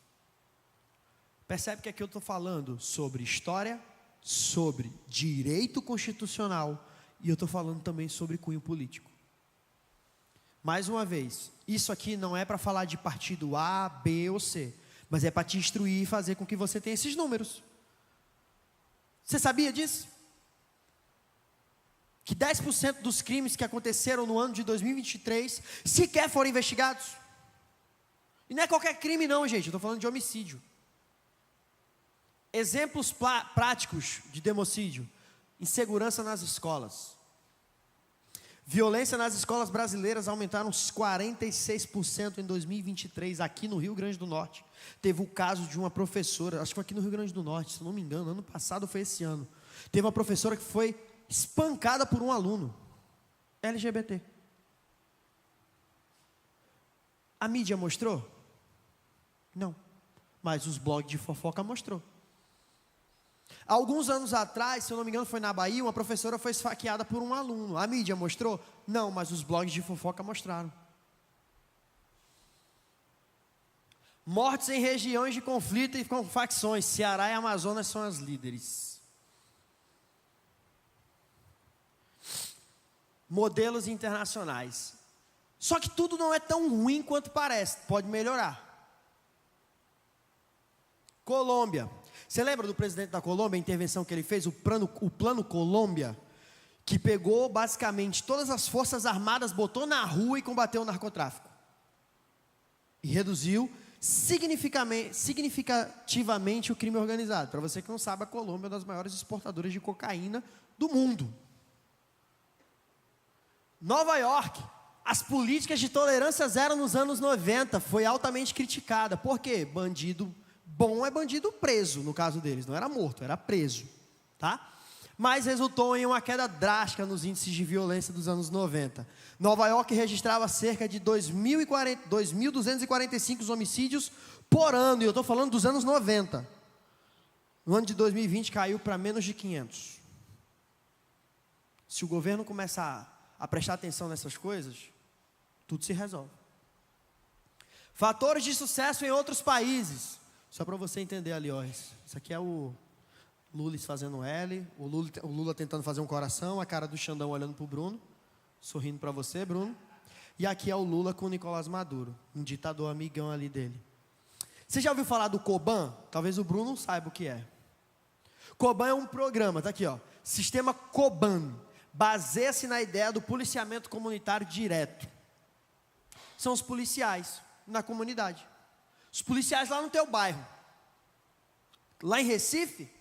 Percebe que aqui eu estou falando sobre história, sobre direito constitucional, e eu estou falando também sobre cunho político. Mais uma vez, isso aqui não é para falar de partido A, B ou C, mas é para te instruir e fazer com que você tenha esses números. Você sabia disso? Que 10% dos crimes que aconteceram no ano de 2023 sequer foram investigados? E não é qualquer crime não, gente, eu estou falando de homicídio. Exemplos práticos de democídio: insegurança nas escolas. Violência nas escolas brasileiras aumentaram uns 46% em 2023, aqui no Rio Grande do Norte. Teve o caso de uma professora, acho que foi aqui no Rio Grande do Norte, se não me engano, ano passado ou foi esse ano. Teve uma professora que foi espancada por um aluno LGBT. A mídia mostrou? Não, mas os blogs de fofoca mostrou. Alguns anos atrás, se eu não me engano, foi na Bahia, uma professora foi esfaqueada por um aluno. A mídia mostrou? Não, mas os blogs de fofoca mostraram. Mortes em regiões de conflito e com facções. Ceará e Amazonas são as líderes. Modelos internacionais. Só que tudo não é tão ruim quanto parece, pode melhorar. Colômbia. Você lembra do presidente da Colômbia, a intervenção que ele fez, o plano Colômbia, que pegou basicamente todas as forças armadas, botou na rua e combateu o narcotráfico. E reduziu significativamente o crime organizado. Para você que não sabe, a Colômbia é uma das maiores exportadoras de cocaína do mundo. Nova York, as políticas de tolerância zero nos anos 90 foi altamente criticada. Por quê? Bandido bom é bandido preso, no caso deles, não era morto, era preso, tá? Mas resultou em uma queda drástica nos índices de violência dos anos 90. Nova York registrava cerca de 2.245 homicídios por ano, e eu estou falando dos anos 90. No ano de 2020 caiu para menos de 500. Se o governo começar a prestar atenção nessas coisas, tudo se resolve. Fatores de sucesso em outros países. Só para você entender ali, ó, isso aqui é o Lula fazendo L, o Lula tentando fazer um coração, a cara do Xandão olhando para o Bruno, sorrindo para você, Bruno. E aqui é o Lula com o Nicolás Maduro, um ditador amigão ali dele. Você já ouviu falar do Coban? Talvez o Bruno não saiba o que é. Coban é um programa, tá aqui, ó. Sistema Coban. Baseia-se na ideia do policiamento comunitário direto. São os policiais na comunidade. Os policiais lá no teu bairro. Lá em Recife,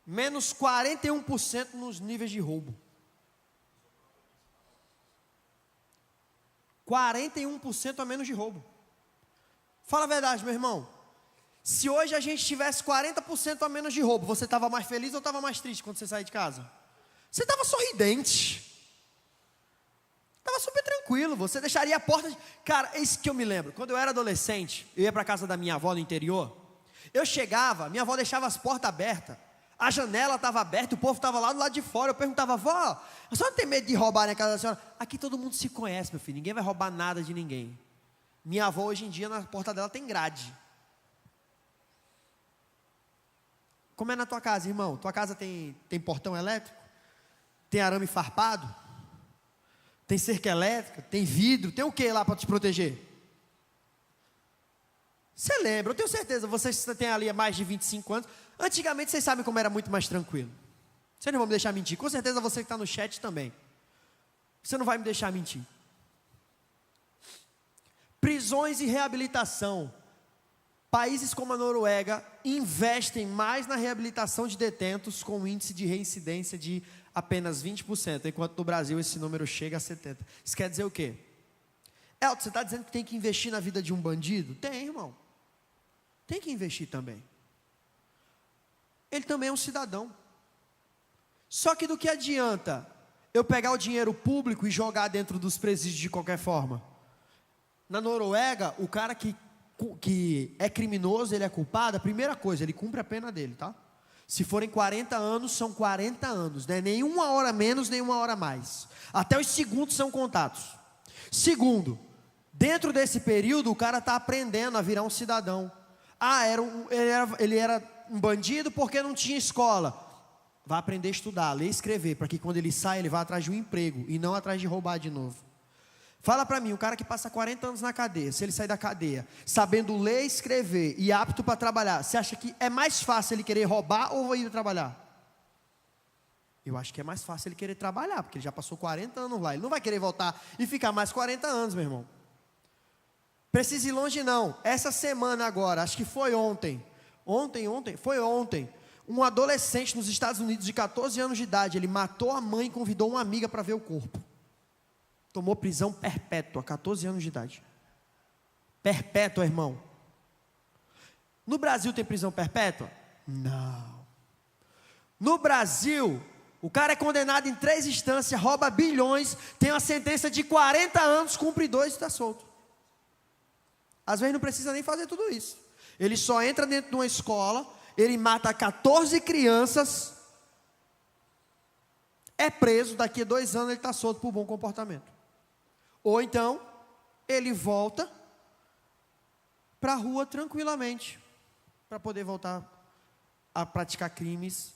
menos 41% nos níveis de roubo. 41% a menos de roubo. Fala a verdade, meu irmão. Se hoje a gente tivesse 40% a menos de roubo, você estava mais feliz ou estava mais triste quando você saía de casa? Você estava sorridente. Estava super tranquilo, você deixaria a porta... Cara, é isso que eu me lembro. Quando eu era adolescente, eu ia para a casa da minha avó no interior. Eu chegava, minha avó deixava as portas abertas. A janela estava aberta, o povo estava lá do lado de fora. Eu perguntava, vó, a senhora não tem medo de roubar na casa da senhora? Aqui todo mundo se conhece, meu filho. Ninguém vai roubar nada de ninguém. Minha avó, hoje em dia, na porta dela tem grade. Como é na tua casa, irmão? Tua casa tem portão elétrico? Tem arame farpado? Tem cerca elétrica? Tem vidro? Tem o que lá para te proteger? Você lembra? Eu tenho certeza, vocês que têm ali há mais de 25 anos, antigamente vocês sabem como era muito mais tranquilo. Vocês não vão me deixar mentir, com certeza você que está no chat também. Você não vai me deixar mentir. Prisões e reabilitação. Países como a Noruega investem mais na reabilitação de detentos com um índice de reincidência de apenas 20%, enquanto no Brasil esse número chega a 70%. Isso quer dizer o quê? Elton, você está dizendo que tem que investir na vida de um bandido? Tem, irmão. Tem que investir também. Ele também é um cidadão. Só que do que adianta eu pegar o dinheiro público e jogar dentro dos presídios de qualquer forma? Na Noruega, o cara que é criminoso, ele é culpado, a primeira coisa, ele cumpre a pena dele, tá? Se forem 40 anos, são 40 anos, né? Nem uma hora menos, nem uma hora mais. Até os segundos são contados. Segundo, dentro desse período, o cara está aprendendo a virar um cidadão. Ele era um bandido porque não tinha escola. Vai aprender a estudar, ler e escrever, para que quando ele sai, ele vá atrás de um emprego e não atrás de roubar de novo. Fala para mim, o cara que passa 40 anos na cadeia, se ele sair da cadeia, sabendo ler e escrever e apto para trabalhar, você acha que é mais fácil ele querer roubar ou ir trabalhar? Eu acho que é mais fácil ele querer trabalhar, porque ele já passou 40 anos lá. Ele não vai querer voltar e ficar mais 40 anos, meu irmão. Precisa ir longe não. Essa semana agora, acho que foi ontem. Foi ontem. Um adolescente nos Estados Unidos de 14 anos de idade, ele matou a mãe e convidou uma amiga para ver o corpo. Tomou prisão perpétua, 14 anos de idade. Perpétua, irmão. No Brasil tem prisão perpétua? Não. No Brasil, o cara é condenado em 3 instâncias, rouba bilhões, tem uma sentença de 40 anos, cumpre 2 e está solto. Às vezes não precisa nem fazer tudo isso. Ele só entra dentro de uma escola, ele mata 14 crianças, é preso, daqui a 2 anos ele está solto por bom comportamento. Ou então, ele volta para a rua tranquilamente, para poder voltar a praticar crimes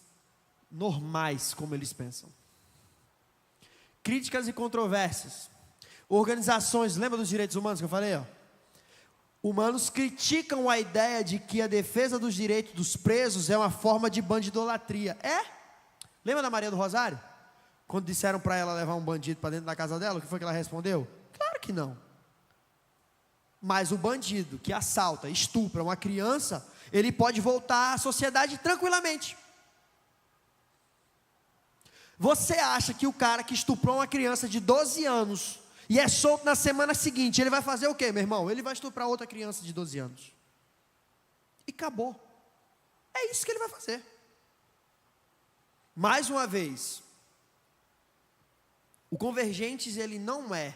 normais, como eles pensam. Críticas e controvérsias. Organizações, lembra dos direitos humanos que eu falei? Humanos criticam a ideia de que a defesa dos direitos dos presos é uma forma de bandidolatria. Lembra da Maria do Rosário? Quando disseram para ela levar um bandido para dentro da casa dela, o que foi que ela respondeu? Claro que não. Mas o bandido que assalta, estupra uma criança, ele pode voltar à sociedade tranquilamente. Você acha que o cara que estuprou uma criança de 12 anos e é solto na semana seguinte, ele vai fazer o quê, meu irmão? Ele vai estuprar outra criança de 12 anos. E acabou. É isso que ele vai fazer. Mais uma vez, o Convergentes, ele não é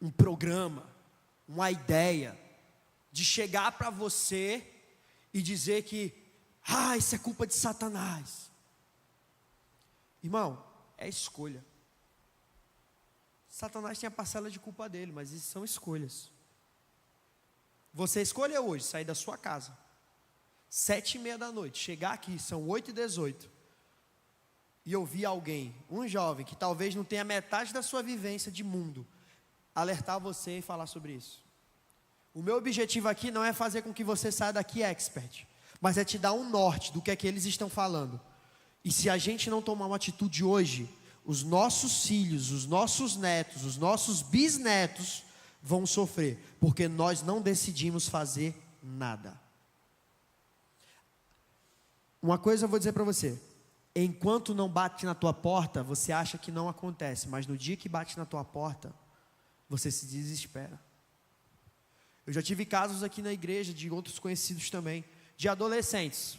um programa, uma ideia de chegar para você e dizer que, isso é culpa de Satanás. Irmão, é escolha. Satanás tem a parcela de culpa dele, mas isso são escolhas. Você escolheu hoje sair da sua casa, 7:30 da noite, chegar aqui, são 8:18, e ouvir alguém, um jovem que talvez não tenha metade da sua vivência de mundo, alertar você e falar sobre isso. O meu objetivo aqui não é fazer com que você saia daqui expert, mas é te dar um norte do que é que eles estão falando. E se a gente não tomar uma atitude hoje, os nossos filhos, os nossos netos, os nossos bisnetos vão sofrer, porque nós não decidimos fazer nada. Uma coisa eu vou dizer para você: enquanto não bate na tua porta, você acha que não acontece, mas no dia que bate na tua porta, você se desespera. Eu já tive casos aqui na igreja, de outros conhecidos também, de adolescentes,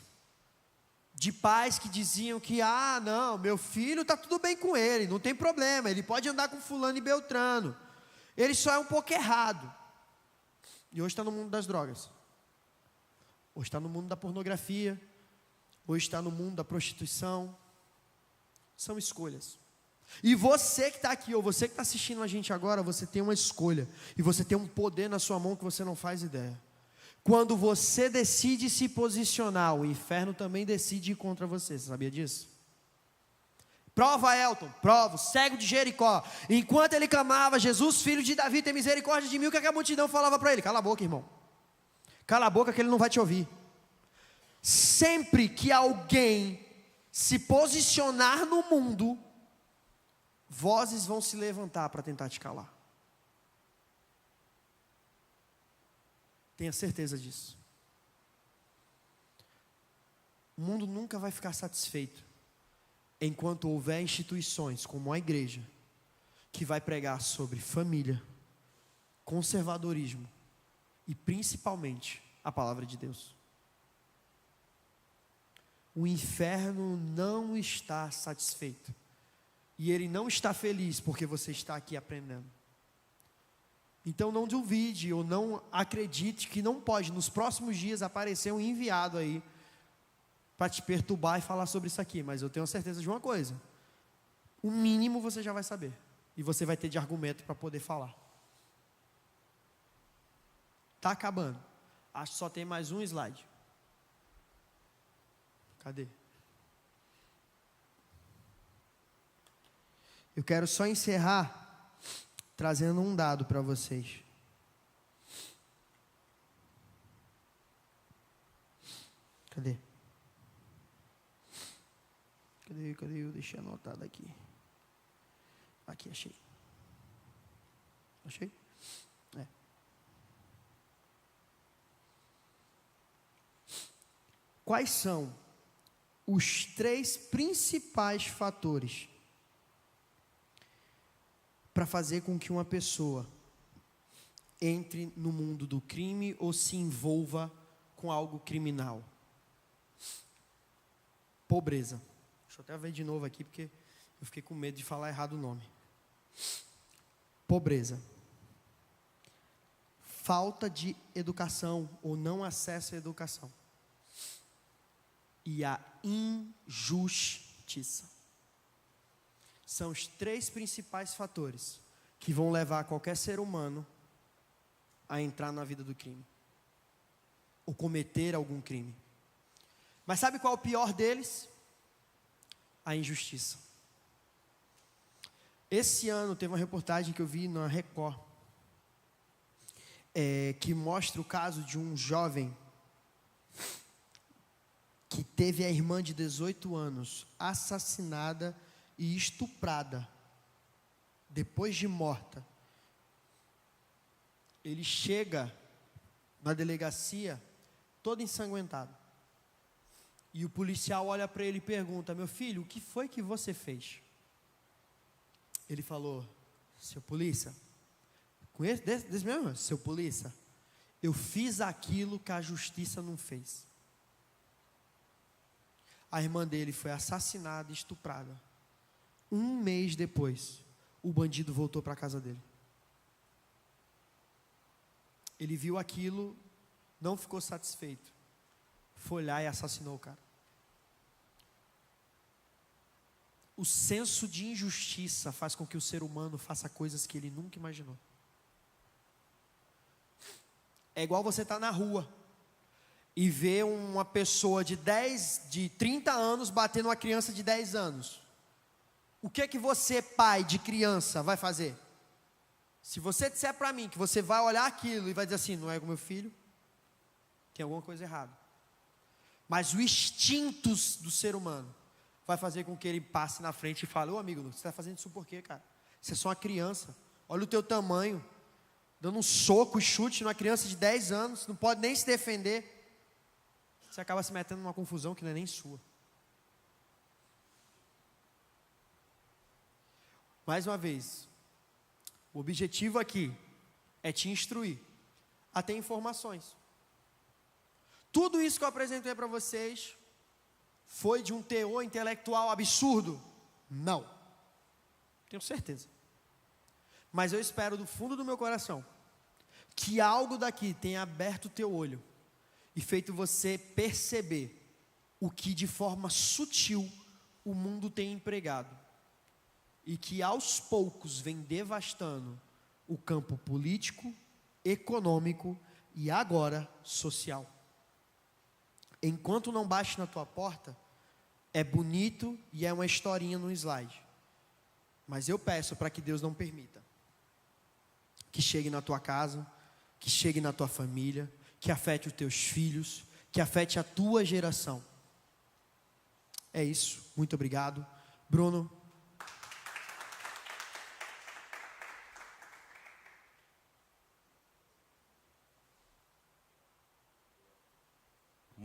de pais que diziam que, não, meu filho está tudo bem com ele, não tem problema, ele pode andar com fulano e beltrano, ele só é um pouco errado. E hoje está no mundo das drogas, hoje está no mundo da pornografia, hoje está no mundo da prostituição. São escolhas. E você que está aqui, ou você que está assistindo a gente agora, você tem uma escolha, e você tem um poder na sua mão que você não faz ideia. Quando você decide se posicionar, o inferno também decide ir contra você. Você sabia disso? Prova, Elton, prova, cego de Jericó. Enquanto ele clamava, Jesus, filho de Davi, tem misericórdia de mim, o que a multidão falava para ele? Cala a boca, irmão. Cala a boca que ele não vai te ouvir. Sempre que alguém se posicionar no mundo, vozes vão se levantar para tentar te calar. Tenha certeza disso. O mundo nunca vai ficar satisfeito enquanto houver instituições como a igreja que vai pregar sobre família, conservadorismo e principalmente a palavra de Deus. O inferno não está satisfeito e ele não está feliz porque você está aqui aprendendo. Então não duvide ou não acredite que não pode nos próximos dias aparecer um enviado aí para te perturbar e falar sobre isso aqui, mas eu tenho certeza de uma coisa: o mínimo você já vai saber e você vai ter de argumento para poder falar. Está acabando. Acho que só tem mais um slide. Cadê? Eu quero só encerrar trazendo um dado para vocês. Cadê? Cadê? Eu deixei anotado aqui. Aqui, achei. Achei? É. Quais são os 3 principais fatores para fazer com que uma pessoa entre no mundo do crime ou se envolva com algo criminal? Pobreza. Deixa eu até ver de novo aqui, porque eu fiquei com medo de falar errado o nome. Pobreza. Falta de educação ou não acesso à educação. E a injustiça. São os 3 principais fatores que vão levar qualquer ser humano a entrar na vida do crime. Ou cometer algum crime. Mas sabe qual é o pior deles? A injustiça. Esse ano teve uma reportagem que eu vi na Record, que mostra o caso de um jovem que teve a irmã de 18 anos assassinada e estuprada, depois de morta. Ele chega na delegacia todo ensanguentado. E o policial olha para ele e pergunta: meu filho, o que foi que você fez? Ele falou: seu polícia, conhece desse mesmo? Seu polícia, eu fiz aquilo que a justiça não fez. A irmã dele foi assassinada e estuprada. 1 mês depois, o bandido voltou para a casa dele. Ele viu aquilo, não ficou satisfeito, foi lá e assassinou o cara. O senso de injustiça faz com que o ser humano faça coisas que ele nunca imaginou. É igual você estar na rua e ver uma pessoa de 30 anos batendo uma criança de 10 anos. O que que você, pai de criança, vai fazer? Se você disser para mim que você vai olhar aquilo e vai dizer assim: não é com meu filho, tem alguma coisa errada. Mas o instinto do ser humano vai fazer com que ele passe na frente e fale: ô amigo, você está fazendo isso por quê, cara? Você é só uma criança, olha o teu tamanho, dando um soco e chute numa criança de 10 anos, não pode nem se defender. Você acaba se metendo numa confusão que não é nem sua. Mais uma vez, o objetivo aqui é te instruir a ter informações. Tudo isso que eu apresentei para vocês foi de um teor intelectual absurdo? Não. Tenho certeza. Mas eu espero do fundo do meu coração que algo daqui tenha aberto o teu olho e feito você perceber o que de forma sutil o mundo tem empregado e que aos poucos vem devastando o campo político, econômico e agora social. Enquanto não bate na tua porta, é bonito e é uma historinha no slide. Mas eu peço para que Deus não permita que chegue na tua casa, que chegue na tua família, que afete os teus filhos, que afete a tua geração. É isso. Muito obrigado. Bruno.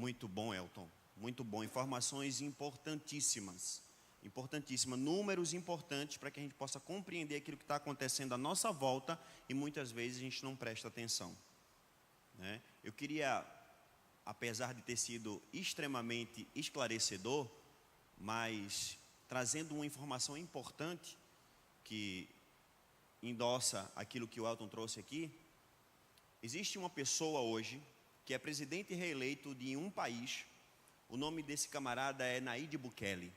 Muito bom, Elton. Muito bom. Informações importantíssimas. Importantíssimas. Números importantes para que a gente possa compreender aquilo que está acontecendo à nossa volta e muitas vezes a gente não presta atenção, né? Eu queria, apesar de ter sido extremamente esclarecedor, mas trazendo uma informação importante que endossa aquilo que o Elton trouxe aqui. Existe uma pessoa hoje que é presidente reeleito de um país. O nome desse camarada é Nayib Bukele,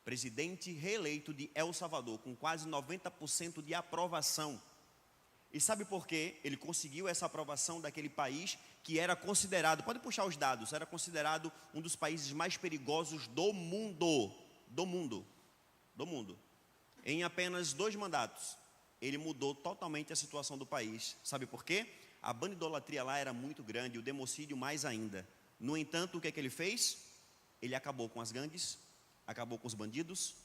presidente reeleito de El Salvador, com quase 90% de aprovação. E sabe por quê ele conseguiu essa aprovação daquele país que era considerado, pode puxar os dados, era considerado um dos países mais perigosos do mundo. Do mundo. Em apenas 2 mandatos, ele mudou totalmente a situação do país. Sabe por quê? A bandidolatria lá era muito grande, o democídio mais ainda. No entanto, o que é que ele fez? Ele acabou com as gangues, acabou com os bandidos,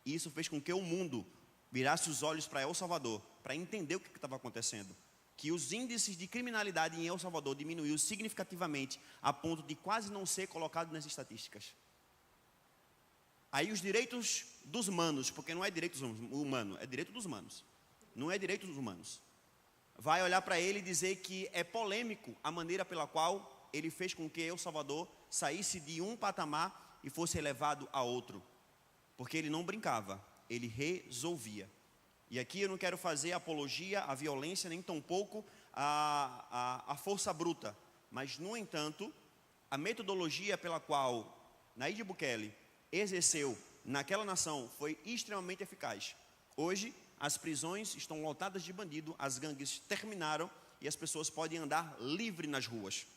e isso fez com que o mundo virasse os olhos para El Salvador, para entender o que estava acontecendo. Que os índices de criminalidade em El Salvador diminuiu significativamente, a ponto de quase não ser colocado nas estatísticas. Aí os direitos dos humanos, porque não é direitos humanos, é direito dos humanos, não é direito dos humanos, vai olhar para ele e dizer que é polêmico a maneira pela qual ele fez com que El Salvador saísse de um patamar e fosse elevado a outro. Porque ele não brincava, ele resolvia. E aqui eu não quero fazer apologia à violência, nem tampouco à força bruta. Mas, no entanto, a metodologia pela qual Nayib Bukele exerceu naquela nação foi extremamente eficaz. Hoje, as prisões estão lotadas de bandido, as gangues terminaram e as pessoas podem andar livre nas ruas.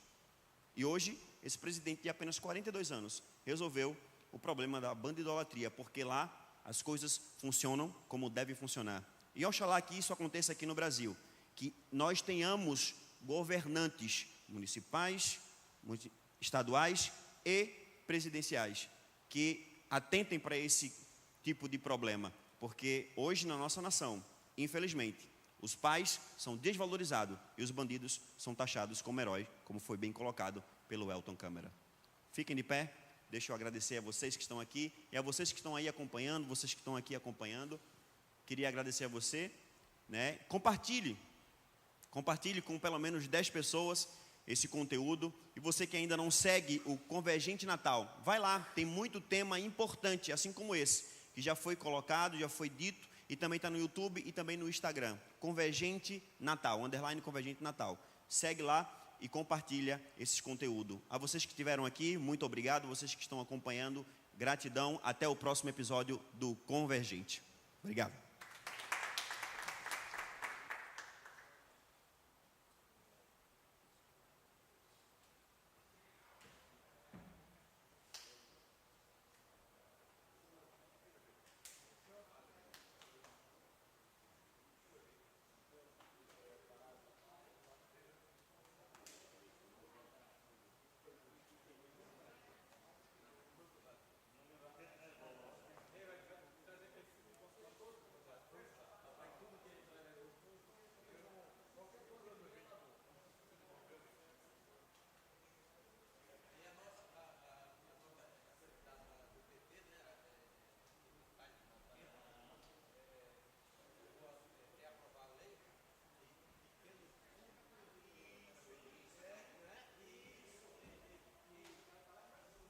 E hoje, esse presidente de apenas 42 anos resolveu o problema da bandidolatria, porque lá as coisas funcionam como devem funcionar. E oxalá que isso aconteça aqui no Brasil, que nós tenhamos governantes municipais, estaduais e presidenciais que atentem para esse tipo de problema, porque hoje na nossa nação, infelizmente, os pais são desvalorizados e os bandidos são taxados como heróis, como foi bem colocado pelo Elton Câmara. Fiquem de pé, deixa eu agradecer a vocês que estão aqui e a vocês que estão aí acompanhando, vocês que estão aqui acompanhando. Queria agradecer a você, né? Compartilhe com pelo menos 10 pessoas esse conteúdo. E você que ainda não segue o Convergente Natal, vai lá, tem muito tema importante, assim como esse, que já foi colocado, já foi dito, e também está no YouTube e também no Instagram. Convergente Natal, _ Convergente Natal. Segue lá e compartilha esse conteúdo. A vocês que estiveram aqui, muito obrigado. Vocês que estão acompanhando, gratidão. Até o próximo episódio do Convergente. Obrigado.